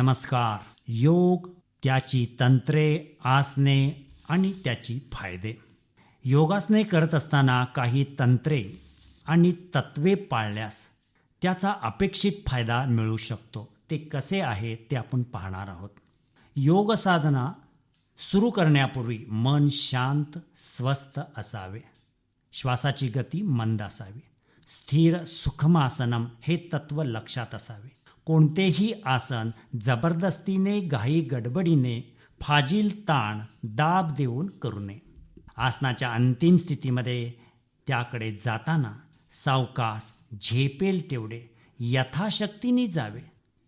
नमस्कार. योग, त्याची तंत्रे, आसने आणि त्याची फायदे. योगासने करत असताना काही तंत्रे आणि तत्वे पाळल्यास त्याचा अपेक्षित फायदा मिळू शकतो. ते कसे आहे ते आपण पाहणार आहोत. योग साधना सुरू करण्यापूर्वी मन शांत, स्वस्थ असावे. श्वासाची गती मंद असावी. स्थिर सुखमासनम हे तत्व लक्षात असावे. कोणतेही आसन जबरदस्तीने, घाई गडबडीने, फाजील ताण, दाब देऊन करू नये. आसनाच्या अंतिम स्थितीमध्ये त्याकडे जाताना सावकाश, झेपेल तेवढे, यथाशक्तीने जावे,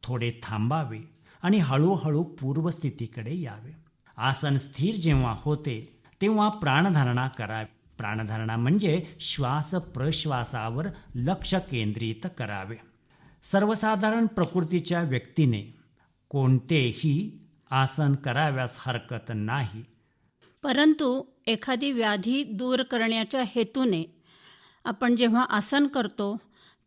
थोडे थांबावे आणि हळूहळू पूर्वस्थितीकडे यावे. आसन स्थिर जेव्हा होते तेव्हा प्राणधारणा करावी. प्राणधारणा म्हणजे श्वास प्रश्वासावर लक्ष केंद्रित करावे. सर्वसाधारण प्रकृतीच्या व्यक्तीने कोणतेही आसन कराव्यास हरकत नाही. परंतु एखादी व्याधी दूर करण्याच्या हेतूने आपण जेव्हा आसन करतो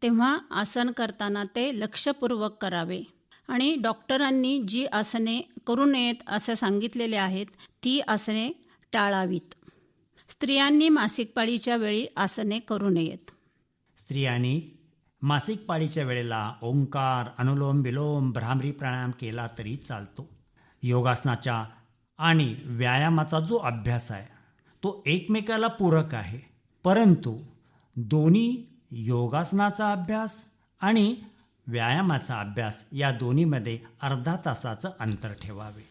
तेव्हा आसन करताना ते लक्षपूर्वक करावे आणि डॉक्टरांनी जी आसने करू नयेत असे सांगितलेले आहेत ती आसने टाळावीत. स्त्रियांनी मासिक पाळीच्या वेळी आसने करू नयेत. स्त्रियांनी मासिक पाळीच्या वेळेला ओंकार, अनुलोम विलोम, भ्रामरी प्राणायाम केला तरी चालतो. योगासनाच्या आणि व्यायामाचा जो अभ्यास आहे तो एकमेकाला पूरक आहे. परंतु दोन्ही योगासनाचा अभ्यास आणि व्यायामाचा अभ्यास या दोन्हीमध्ये अर्धा तासाचं अंतर ठेवावे.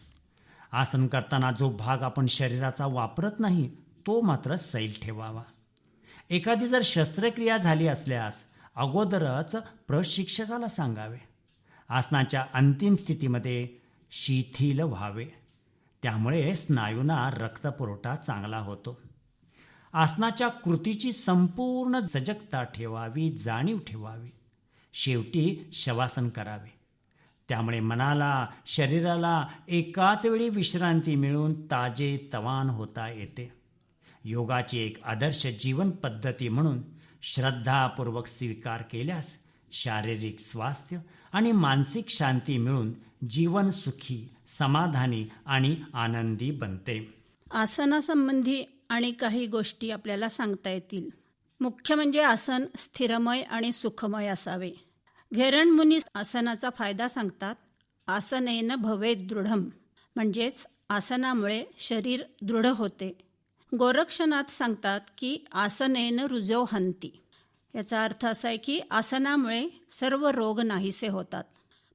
आसन करताना जो भाग आपण शरीराचा वापरत नाही तो मात्र सैल ठेवावा. एखादी जर शस्त्रक्रिया झाली असल्यास अगोदरच प्रशिक्षकाला सांगावे. आसनाच्या अंतिम स्थितीमध्ये शिथिल व्हावे. त्यामुळे स्नायूंना रक्तपुरवठा चांगला होतो. आसनाच्या कृतीची संपूर्ण सजगता ठेवावी, जाणीव ठेवावी. शेवटी शवासन करावे. त्यामुळे मनाला, शरीराला एकाच वेळी विश्रांती मिळून ताजे तवान होता येते. योगाची एक आदर्श जीवन पद्धती म्हणून श्रद्धापूर्वक स्वीकार केल्यास शारीरिक स्वास्थ्य आणि मानसिक शांती मिळून जीवन सुखी, समाधानी आणि आनंदी बनते. आसनासंबंधी आणि काही गोष्टी आपल्याला सांगता येतील. मुख्य म्हणजे आसन स्थिरमय आणि सुखमय असावे. घेरण मुनी आसनाचा फायदा सांगतात. आसनेन भवेत् दृढम, म्हणजेच आसनामुळे शरीर दृढ होते. गोरक्षनाथ सांगतात की आसनेन रुजो हंती. याचा अर्थ असा आहे की आसनामुळे सर्व रोग नाहीसे होतात.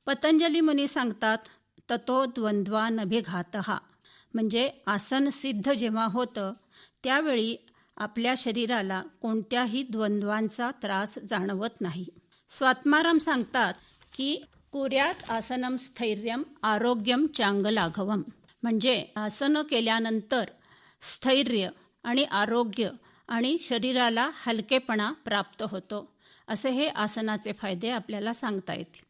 पतंजली मुनी सांगतात ततो द्वंद्वा नभिघातः, म्हणजे आसन सिद्ध जेव्हा होतं त्यावेळी आपल्या शरीराला कोणत्याही द्वंद्वांचा त्रास जाणवत नाही. स्वात्माराम सांगतात की कुर्यात आसनम स्थैर्यम आरोग्यम चांगलाघवम, म्हणजे आसन केल्यानंतर स्थैर्य आणि आरोग्य आणि शरीराला हलकेपणा प्राप्त होतो. असे हे आसनाचे फायदे आपल्याला सांगता येतील.